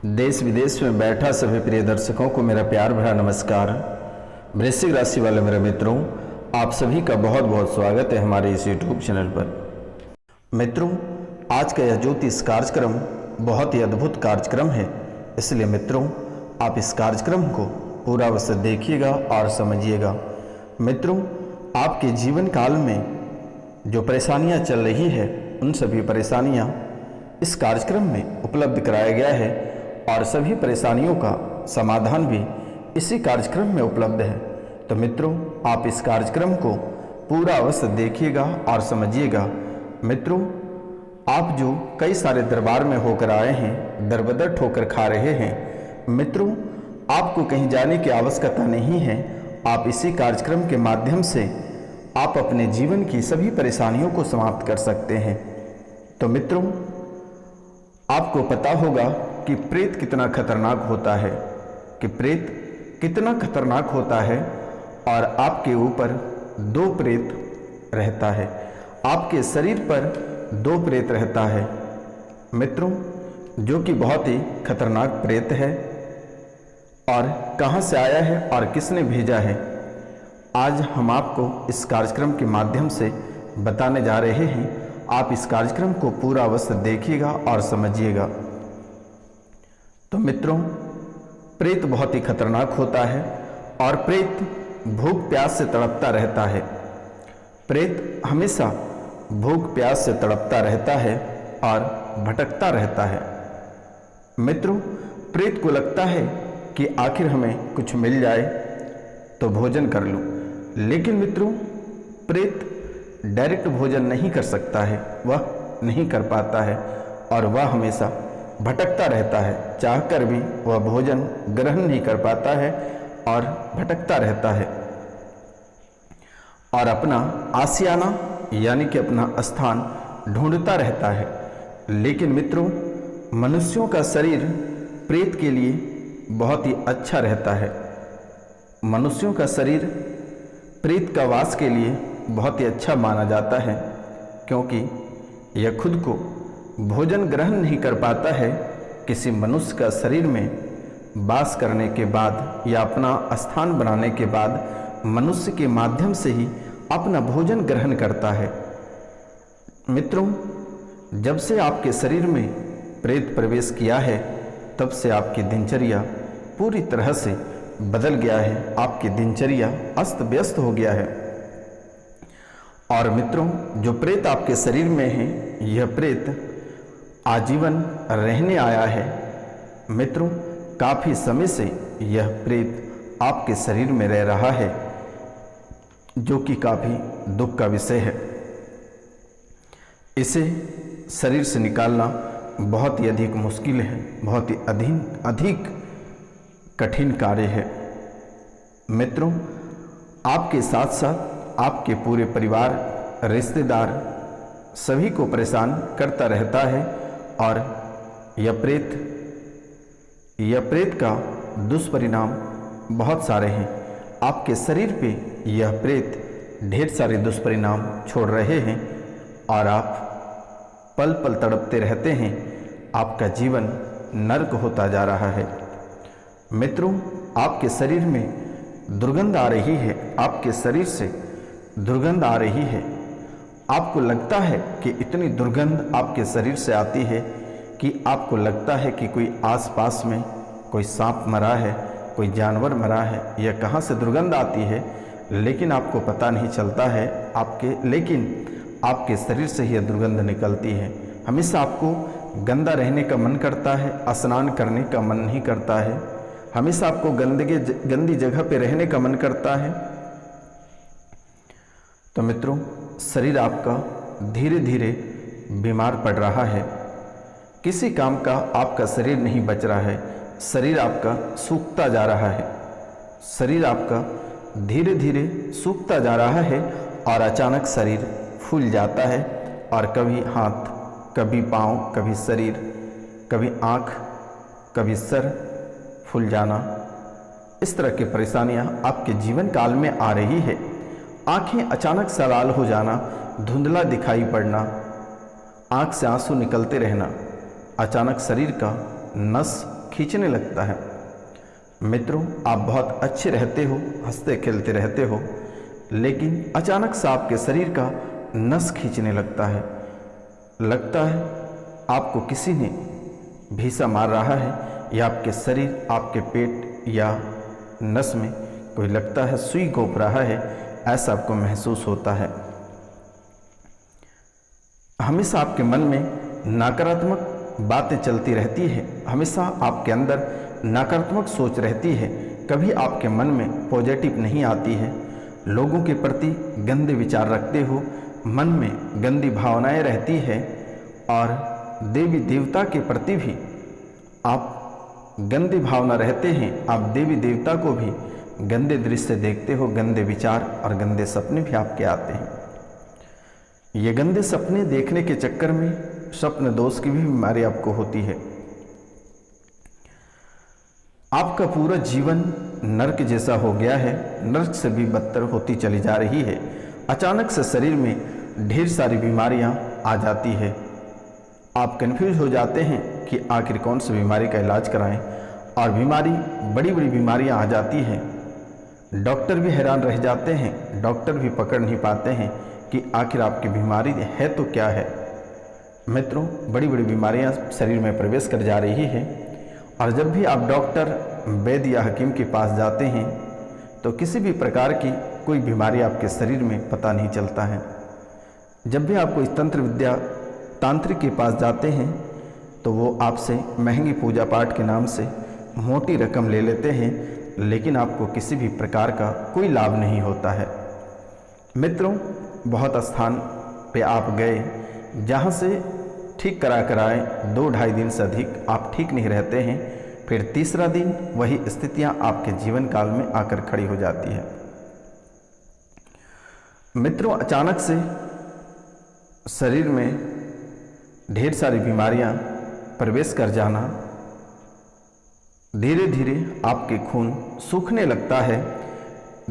देश विदेश में बैठा सभी प्रिय दर्शकों को मेरा प्यार भरा नमस्कार। वृश्चिक राशि वाले मेरे मित्रों, आप सभी का बहुत बहुत स्वागत है हमारे इस YouTube चैनल पर। मित्रों, आज का यह ज्योतिष कार्यक्रम बहुत ही अद्भुत कार्यक्रम है, इसलिए मित्रों आप इस कार्यक्रम को पूरा अवश्य देखिएगा और समझिएगा। मित्रों, आपके जीवन काल में जो परेशानियां चल रही है उन सभी परेशानियां इस कार्यक्रम में उपलब्ध कराया गया है और सभी परेशानियों का समाधान भी इसी कार्यक्रम में उपलब्ध है। तो मित्रों, आप इस कार्यक्रम को पूरा अवश्य देखिएगा और समझिएगा। मित्रों, आप जो कई सारे दरबार में होकर आए हैं, दरबदर ठोकर खा रहे हैं, मित्रों आपको कहीं जाने की आवश्यकता नहीं है। आप इसी कार्यक्रम के माध्यम से आप अपने जीवन की सभी परेशानियों को समाप्त कर सकते हैं। तो मित्रों, आपको पता होगा कि प्रेत कितना खतरनाक होता है, कि प्रेत कितना खतरनाक होता है और आपके ऊपर 2 प्रेत रहता है, आपके शरीर पर 2 प्रेत रहता है मित्रों, जो कि बहुत ही खतरनाक प्रेत है। और कहाँ से आया है और किसने भेजा है, आज हम आपको इस कार्यक्रम के माध्यम से बताने जा रहे हैं। आप इस कार्यक्रम को पूरा अवश्य देखिएगा और समझिएगा। तो मित्रों, प्रेत बहुत ही खतरनाक होता है और प्रेत भूख प्यास से तड़पता रहता है। प्रेत हमेशा भूख प्यास से तड़पता रहता है और भटकता रहता है। मित्रों, प्रेत को लगता है कि आखिर हमें कुछ मिल जाए तो भोजन कर लूं, लेकिन मित्रों प्रेत डायरेक्ट भोजन नहीं कर सकता है, वह नहीं कर पाता है और वह हमेशा भटकता रहता है। चाहकर भी वह भोजन ग्रहण नहीं कर पाता है और भटकता रहता है और अपना आशियाना यानी कि अपना स्थान ढूंढता रहता है। लेकिन मित्रों, मनुष्यों का शरीर प्रेत के लिए बहुत ही अच्छा रहता है। मनुष्यों का शरीर प्रेत का वास के लिए बहुत ही अच्छा माना जाता है, क्योंकि यह खुद को भोजन ग्रहण नहीं कर पाता है। किसी मनुष्य का शरीर में वास करने के बाद या अपना स्थान बनाने के बाद मनुष्य के माध्यम से ही अपना भोजन ग्रहण करता है। मित्रों, जब से आपके शरीर में प्रेत प्रवेश किया है तब से आपकी दिनचर्या पूरी तरह से बदल गया है। आपकी दिनचर्या अस्त व्यस्त हो गया है। और मित्रों, जो प्रेत आपके शरीर में है, यह प्रेत आजीवन रहने आया है। मित्रों, काफ़ी समय से यह प्रेत आपके शरीर में रह रहा है, जो कि काफ़ी दुख का विषय है। इसे शरीर से निकालना बहुत ही अधिक मुश्किल है, बहुत ही अधिक कठिन कार्य है। मित्रों, आपके साथ साथ आपके पूरे परिवार, रिश्तेदार सभी को परेशान करता रहता है और यह प्रेत का दुष्परिणाम बहुत सारे हैं। आपके शरीर पे यह प्रेत ढेर सारे दुष्परिणाम छोड़ रहे हैं और आप पल पल तड़पते रहते हैं। आपका जीवन नर्क होता जा रहा है। मित्रों, आपके शरीर में दुर्गंध आ रही है, आपके शरीर से दुर्गंध आ रही है। आपको लगता है कि इतनी दुर्गंध आपके शरीर से आती है कि आपको लगता है कि कोई आसपास में कोई सांप मरा है, कोई जानवर मरा है। यह कहाँ से दुर्गंध आती है लेकिन आपको पता नहीं चलता है। लेकिन आपके शरीर से ही यह दुर्गंध निकलती है। हमेशा आपको गंदा रहने का मन करता है, स्नान करने का मन नहीं करता है। हमेशा आपको गंदी जगह पे रहने का मन करता है। तो मित्रों, शरीर आपका धीरे धीरे बीमार पड़ रहा है। किसी काम का आपका शरीर नहीं बच रहा है। शरीर आपका सूखता जा रहा है। शरीर आपका धीरे धीरे सूखता जा रहा है और अचानक शरीर फूल जाता है और कभी हाथ, कभी पाँव, कभी शरीर, कभी आँख, कभी सर फूल जाना, इस तरह की परेशानियां आपके जीवन काल में आ रही है। आंखें अचानक से लाल हो जाना, धुंधला दिखाई पड़ना, आंख से आंसू निकलते रहना, अचानक शरीर का नस खींचने लगता है। मित्रों, आप बहुत अच्छे रहते हो, हंसते खेलते रहते हो, लेकिन अचानक से आपके शरीर का नस खींचने लगता है आपको किसी ने भीसा मार रहा है, या आपके शरीर, आपके पेट या नस में कोई लगता है सुई घोंप रहा है, ऐसा आपको महसूस होता है। हमेशा आपके मन में नकारात्मक बातें चलती रहती है, हमेशा आपके अंदर नकारात्मक सोच रहती है, कभी आपके मन में पॉजिटिव नहीं आती है। लोगों के प्रति गंदे विचार रखते हो, मन में गंदी भावनाएं रहती है, और देवी देवता के प्रति भी आप गंदी भावना रहते हैं। आप देवी देवता को भी गंदे दृष्टि से देखते हो, गंदे विचार और गंदे सपने भी आपके आते हैं। ये गंदे सपने देखने के चक्कर में स्वप्न दोष की भी बीमारी आपको होती है। आपका पूरा जीवन नरक जैसा हो गया है, नरक से भी बदतर होती चली जा रही है। अचानक से शरीर में ढेर सारी बीमारियां आ जाती है। आप कंफ्यूज हो जाते हैं कि आखिर कौन सी बीमारी का इलाज कराएं, और बीमारी, बड़ी बड़ी बीमारियां आ जाती हैं। डॉक्टर भी हैरान रह जाते हैं, डॉक्टर भी पकड़ नहीं पाते हैं कि आखिर आपकी बीमारी है तो क्या है। मित्रों, बड़ी बड़ी बीमारियां शरीर में प्रवेश कर जा रही है, और जब भी आप डॉक्टर, वैद्य या हकीम के पास जाते हैं तो किसी भी प्रकार की कोई बीमारी आपके शरीर में पता नहीं चलता है। जब भी आप कोई तंत्र विद्या तांत्रिक के पास जाते हैं तो वो आपसे महंगी पूजा पाठ के नाम से मोटी रकम ले लेते हैं, लेकिन आपको किसी भी प्रकार का कोई लाभ नहीं होता है। मित्रों, बहुत स्थान पे आप गए जहाँ से ठीक करा कराए 2-2.5 दिन से अधिक आप ठीक नहीं रहते हैं, फिर तीसरा दिन वही स्थितियाँ आपके जीवन काल में आकर खड़ी हो जाती है। मित्रों, अचानक से शरीर में ढेर सारी बीमारियां प्रवेश कर जाना, धीरे धीरे आपके खून सूखने लगता है,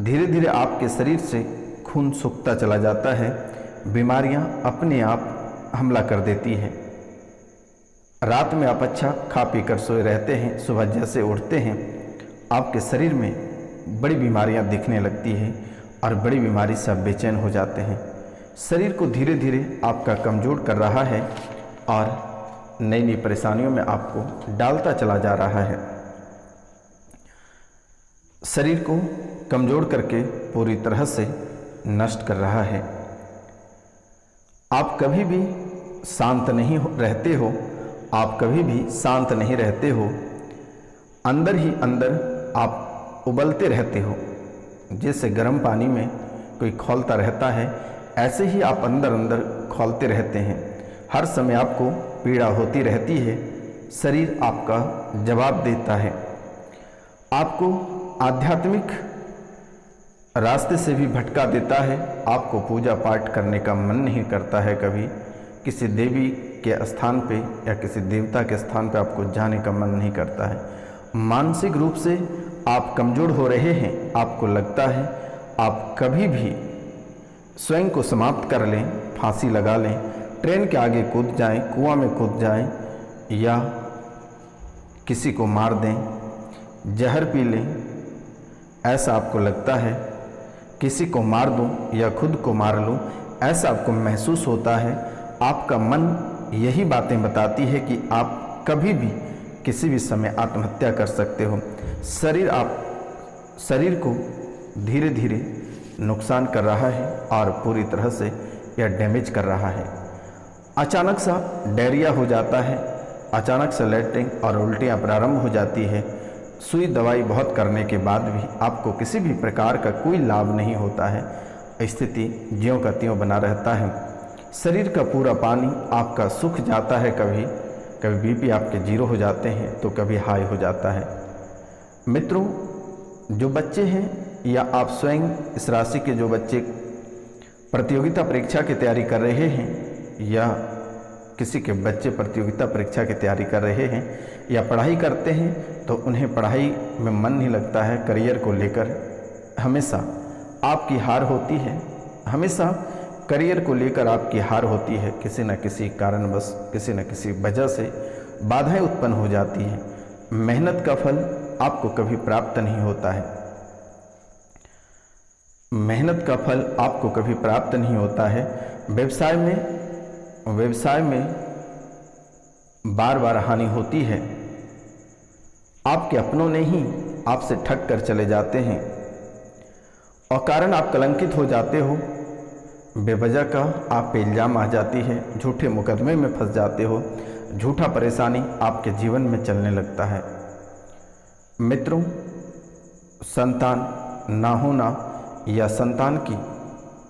धीरे धीरे आपके शरीर से खून सूखता चला जाता है, बीमारियां अपने आप हमला कर देती हैं। रात में आप अच्छा खा पी कर सोए रहते हैं, सुबह जैसे उठते हैं आपके शरीर में बड़ी बीमारियां दिखने लगती हैं, और बड़ी बीमारी से आप बेचैन हो जाते हैं। शरीर को धीरे धीरे आपका कमज़ोर कर रहा है, और नई नई परेशानियों में आपको डालता चला जा रहा है। शरीर को कमज़ोर करके पूरी तरह से नष्ट कर रहा है। आप कभी भी शांत नहीं रहते हो, आप कभी भी शांत नहीं रहते हो, अंदर ही अंदर आप उबलते रहते हो। जैसे गर्म पानी में कोई खौलता रहता है, ऐसे ही आप अंदर अंदर खौलते रहते हैं। हर समय आपको पीड़ा होती रहती है, शरीर आपका जवाब देता है। आपको आध्यात्मिक रास्ते से भी भटका देता है, आपको पूजा पाठ करने का मन नहीं करता है, कभी किसी देवी के स्थान पे या किसी देवता के स्थान पे आपको जाने का मन नहीं करता है। मानसिक रूप से आप कमज़ोर हो रहे हैं, आपको लगता है आप कभी भी स्वयं को समाप्त कर लें, फांसी लगा लें, ट्रेन के आगे कूद जाएं, कुआं में कूद जाएं, या किसी को मार दें, जहर पी लें, ऐसा आपको लगता है। किसी को मार दूं या खुद को मार लूं, ऐसा आपको महसूस होता है। आपका मन यही बातें बताती है कि आप कभी भी किसी भी समय आत्महत्या कर सकते हो। शरीर को धीरे धीरे नुकसान कर रहा है, और पूरी तरह से यह डैमेज कर रहा है। अचानक सा डायरिया हो जाता है, अचानक से लैट्रिन और उल्टियाँ प्रारंभ हो जाती है। सुई दवाई बहुत करने के बाद भी आपको किसी भी प्रकार का कोई लाभ नहीं होता है। स्थिति ज्यों का त्यों बना रहता है। शरीर का पूरा पानी आपका सूख जाता है, कभी बीपी आपके 0 हो जाते हैं तो कभी हाई हो जाता है। मित्रों, जो बच्चे हैं या आप स्वयं इस राशि के जो बच्चे प्रतियोगिता परीक्षा की तैयारी कर रहे हैं, या किसी के बच्चे प्रतियोगिता परीक्षा की तैयारी कर रहे हैं या पढ़ाई करते हैं, तो उन्हें पढ़ाई में मन नहीं लगता है, करियर को लेकर हमेशा आपकी हार होती है। हमेशा करियर को लेकर आपकी हार होती है। किसी न किसी कारणवश, किसी न किसी वजह से बाधाएं उत्पन्न हो जाती हैं। मेहनत का फल आपको कभी प्राप्त नहीं होता है। मेहनत का फल आपको कभी प्राप्त नहीं होता है। व्यवसाय में बार बार हानि होती है। आपके अपनों ने ही आपसे ठग कर चले जाते हैं और कारण आप कलंकित हो जाते हो। बेवजह का आप पे इल्ज़ाम आ जाती है, झूठे मुकदमे में फंस जाते हो, झूठा परेशानी आपके जीवन में चलने लगता है। मित्रों, संतान ना होना या संतान की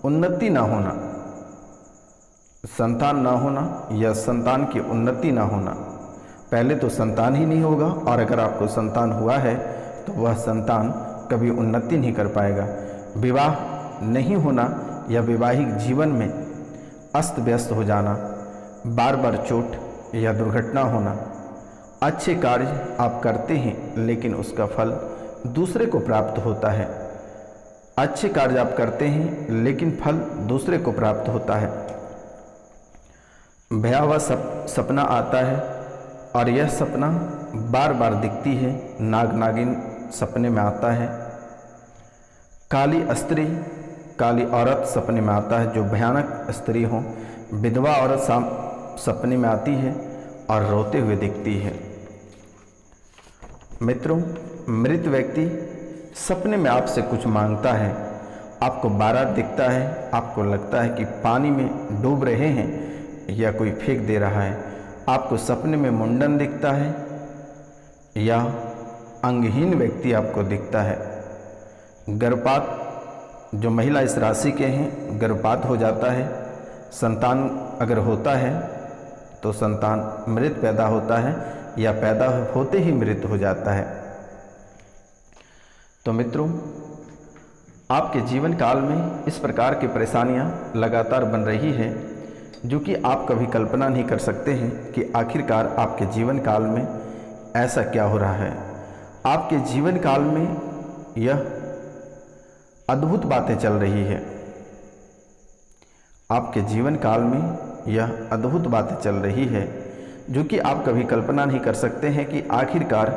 उन्नति ना होना, संतान ना होना या संतान की उन्नति ना होना, पहले तो संतान ही नहीं होगा और अगर आपको संतान हुआ है तो वह संतान कभी उन्नति नहीं कर पाएगा। विवाह नहीं होना या वैवाहिक जीवन में अस्त व्यस्त हो जाना, बार बार चोट या दुर्घटना होना। अच्छे कार्य आप करते हैं लेकिन उसका फल दूसरे को प्राप्त होता है। अच्छे कार्य आप करते हैं लेकिन फल दूसरे को प्राप्त होता है। भयावह सपना आता है और यह सपना बार बार दिखती है। नाग नागिन सपने में आता है। काली औरत सपने में आता है जो भयानक स्त्री हो। विधवा औरत सपने में आती है और रोते हुए दिखती है। मित्रों, मृत व्यक्ति सपने में आपसे कुछ मांगता है। आपको बारात दिखता है, आपको लगता है कि पानी में डूब रहे हैं या कोई फेंक दे रहा है। आपको सपने में मुंडन दिखता है या अंगहीन व्यक्ति आपको दिखता है। गर्भपात, जो महिला इस राशि के हैं, गर्भपात हो जाता है। संतान अगर होता है तो संतान मृत पैदा होता है या पैदा होते ही मृत हो जाता है। तो मित्रों, आपके जीवन काल में इस प्रकार की परेशानियां लगातार बन रही है जो कि आप कभी कल्पना नहीं कर सकते हैं कि आखिरकार आपके जीवन काल में ऐसा क्या हो रहा है। आपके जीवन काल में यह अद्भुत बातें चल रही है। आपके जीवन काल में यह अद्भुत बातें चल रही है जो कि आप कभी कल्पना नहीं कर सकते हैं कि आखिरकार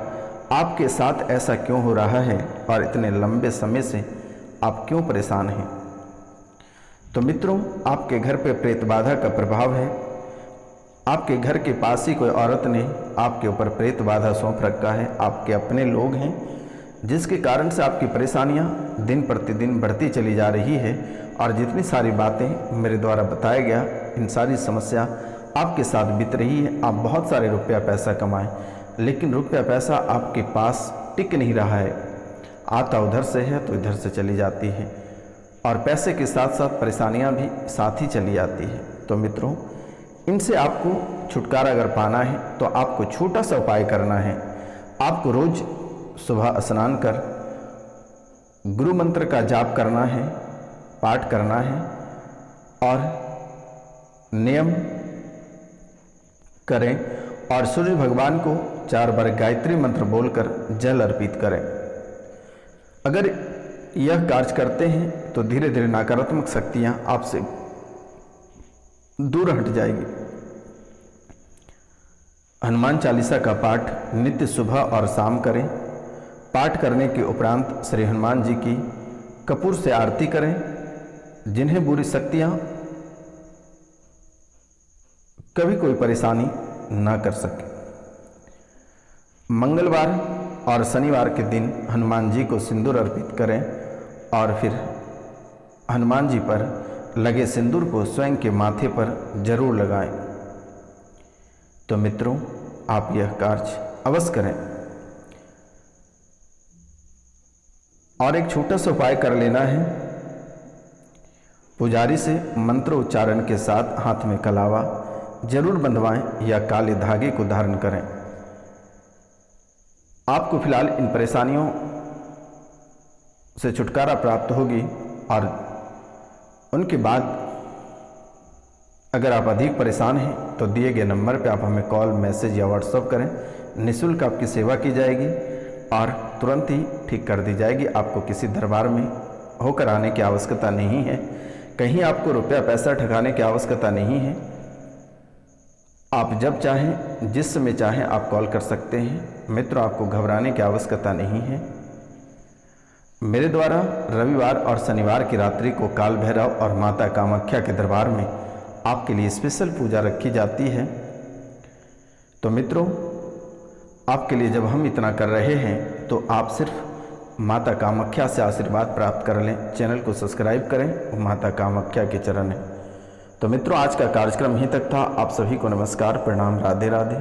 आपके साथ ऐसा क्यों हो रहा है और इतने लंबे समय से आप क्यों परेशान हैं। तो मित्रों, आपके घर पे प्रेत बाधा का प्रभाव है। आपके घर के पास ही कोई औरत ने आपके ऊपर प्रेत बाधा सौंप रखा है। आपके अपने लोग हैं जिसके कारण से आपकी परेशानियां दिन प्रतिदिन बढ़ती चली जा रही है और जितनी सारी बातें मेरे द्वारा बताया गया, इन सारी समस्या आपके साथ बीत रही है। आप बहुत सारे रुपया पैसा कमाएं लेकिन रुपया पैसा आपके पास टिक नहीं रहा है। आता उधर से है तो इधर से चली जाती है और पैसे के साथ साथ परेशानियां भी साथ ही चली जाती है। तो मित्रों, इनसे आपको छुटकारा अगर पाना है तो आपको छोटा सा उपाय करना है। आपको रोज सुबह स्नान कर गुरु मंत्र का जाप करना है, पाठ करना है और नियम करें और सूर्य भगवान को 4 बार गायत्री मंत्र बोलकर जल अर्पित करें। अगर यह कार्य करते हैं तो धीरे धीरे नकारात्मक शक्तियां आपसे दूर हट जाएगी। हनुमान चालीसा का पाठ नित्य सुबह और शाम करें। पाठ करने के उपरांत श्री हनुमान जी की कपूर से आरती करें। जिन्हें बुरी शक्तियां कभी कोई परेशानी ना कर सके। मंगलवार और शनिवार के दिन हनुमान जी को सिंदूर अर्पित करें और फिर हनुमान जी पर लगे सिंदूर को स्वयं के माथे पर जरूर लगाएं। तो मित्रों, आप यह कार्य अवश्य करें। और एक छोटा सा उपाय कर लेना है। पुजारी से मंत्र उच्चारण के साथ हाथ में कलावा जरूर बंधवाएं या काले धागे को धारण करें। आपको फिलहाल इन परेशानियों से छुटकारा प्राप्त होगी और उनके बाद अगर आप अधिक परेशान हैं तो दिए गए नंबर पर आप हमें कॉल, मैसेज या व्हाट्सएप करें। निःशुल्क आपकी सेवा की जाएगी और तुरंत ही ठीक कर दी जाएगी। आपको किसी दरबार में होकर आने की आवश्यकता नहीं है। कहीं आपको रुपया पैसा ठगाने की आवश्यकता नहीं है। आप जब चाहें जिस समय चाहें आप कॉल कर सकते हैं। मित्रों, आपको घबराने की आवश्यकता नहीं है। मेरे द्वारा रविवार और शनिवार की रात्रि को काल भैरव और माता कामाख्या के दरबार में आपके लिए स्पेशल पूजा रखी जाती है। तो मित्रों, आपके लिए जब हम इतना कर रहे हैं तो आप सिर्फ माता कामाख्या से आशीर्वाद प्राप्त कर लें। चैनल को सब्सक्राइब करें, वो माता कामाख्या के चरण है। तो मित्रों, आज का कार्यक्रम यहीं तक था। आप सभी को नमस्कार, प्रणाम, राधे राधे।